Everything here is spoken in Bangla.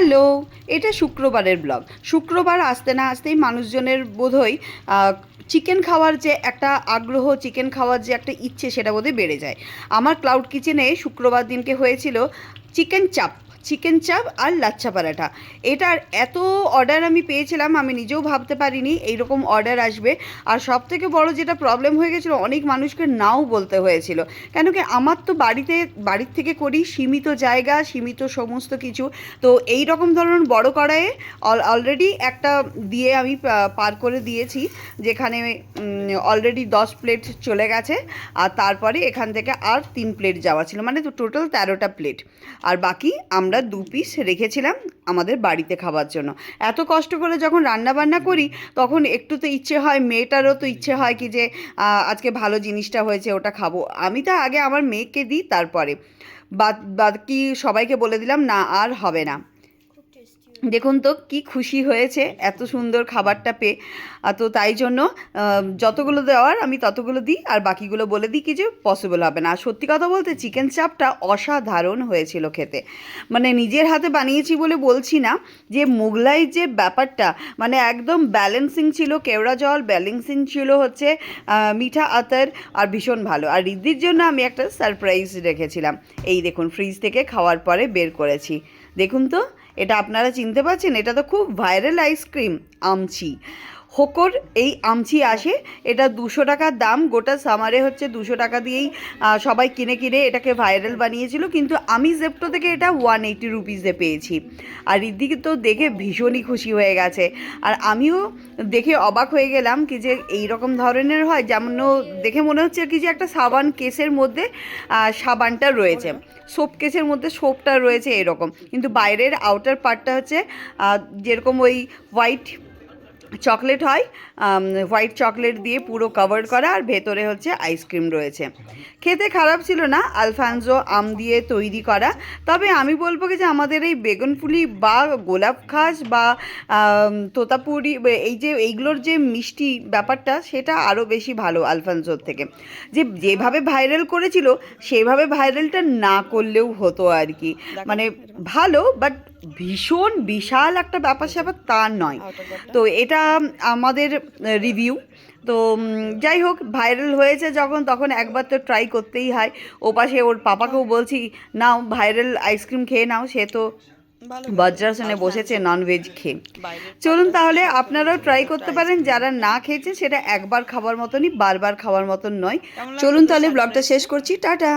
হ্যালো, এটা শুক্রবারের ব্লগ। শুক্রবার আসতে না আসতেই মানুষজনের বোধহয় চিকেন খাওয়ার যে একটা আগ্রহ, চিকেন খাওয়ার যে একটা ইচ্ছে, সেটা বোধহয় বেড়ে যায়। আমার ক্লাউড কিচেনে শুক্রবার দিনকে হয়েছিল চিকেন চাপ, চিকেন চাপ আর লাচ্ছা পরাঠা। এটার এত অর্ডার আমি পেয়েছিলাম, আমি নিজেও ভাবতে পারিনি এইরকম অর্ডার আসবে। আর সবথেকে বড় যেটা প্রবলেম হয়ে গেছিলো, অনেক মানুষকে নাও বলতে হয়েছিল। কেন কি, আমার তো বাড়ির থেকে করি, সীমিত জায়গা, সীমিত সমস্ত কিছু। তো এই রকম ধরুন বড় কড়াইয়ে অলরেডি একটা দিয়ে আমি পার করে দিয়েছি, যেখানে অলরেডি 10 প্লেট চলে গেছে। আর তারপরে এখান থেকে আর 3 প্লেট যাওয়া ছিল, মানে তো টোটাল 13টা প্লেট। আর বাকি আমরা 2 পিস রেখেছিলাম আমাদের বাড়িতে খাওয়ার জন্য। এত কষ্ট করে যখন রান্না বান্না করি, তখন একটু তো ইচ্ছে হয়, মেয়েটারও তো ইচ্ছে হয় কি যে আজকে ভালো জিনিসটা হয়েছে, ওটা খাবো। আমি তো আগে আমার মেয়েকে দিই, তারপরে বাকি সবাইকে বলে দিলাম না আর হবে না। দেখুন তো কি খুশি হয়েছে এত সুন্দর খাবারটা পেয়ে। তো তাই জন্য যতগুলো দেওয়ার আমি ততগুলো দিই, আর বাকিগুলো বলে দিই কি যে পসিবল হবে না। আর সত্যি কথা বলতে চিকেন চাপটা অসাধারণ হয়েছিল খেতে। মানে নিজের হাতে বানিয়েছি বলে বলছি না, যে মোগলাই যে ব্যাপারটা, মানে একদম ব্যালেন্সিং ছিল, কেওড়া জল ব্যালেন্সিং ছিল হচ্ছে মিঠা আতর, আর ভীষণ ভালো। আর রিদ্ধির জন্য আমি একটা সারপ্রাইজ রেখেছিলাম, এই দেখুন ফ্রিজ থেকে খাওয়ার পরে বের করেছি। দেখুন তো, এটা আপনারা চিনতে পারছেন? এটা তো খুব ভাইরাল আইসক্রিম, আমচি। হোকর এই আমচি আসে, এটা 200 টাকার দাম। গোটা সামারে হচ্ছে 200 টাকা দিয়েই সবাই কিনে কিনে এটাকে ভাইরাল বানিয়েছিল, কিন্তু আমি জেপ্টো থেকে এটা 180 রুপিসে পেয়েছি। আর ঋদ্ধিকে তো দেখে ভীষণই খুশি হয়ে গেছে। আর আমিও দেখে অবাক হয়ে গেলাম কি যে এই রকম ধরনের হয়, যেমন দেখে মনে হচ্ছে কি যে একটা সাবান কেসের মধ্যে সাবানটা রয়েছে, সোপ কেসের মধ্যে সোপটা রয়েছে এরকম, কিন্তু বাইরের আউটার পার্টটা হচ্ছে যেরকম ওই হোয়াইট চকলেট হয়, হোয়াইট চকলেট দিয়ে পুরো কভার করা, আর ভেতরে হচ্ছে আইসক্রিম রয়েছে। খেতে খারাপ ছিল না, আলফানজো আম দিয়ে তৈরি করা। তবে আমি বলবো কি যে আমাদের এই বেগুনফুলি বা গোলাপ খাস বা তোতাপুরি, এই যে এইগুলোর যে মিষ্টি ব্যাপারটা, সেটা আরও বেশি ভালো আলফানজোর থেকে। যেভাবে ভাইরাল করেছিল, সেভাবে ভাইরালটা না করলেও হতো আর কি। মানে ভালো, বাট ভীষণ বিশাল একটা ব্যাপার স্যাপার তা নয়। তো এটা আমাদের রিভিউ। তো যাই হোক, ভাইরাল হয়েছে যখন, তখন একবার তো ট্রাই করতেই হয়। ওপাশে ওর পাপাকেও বলছি, নাও ভাইরাল আইসক্রিম খেয়ে নাও, সে তো বজ্রাসনে বসেছে ননভেজ খেয়ে। চলুন তাহলে আপনারাও ট্রাই করতে পারেন, যারা না খেয়েছেন। সেটা একবার খাবার মতনই, বারবার খাওয়ার মতন নয়। চলুন তাহলে ব্লগটা শেষ করছি, টাটা।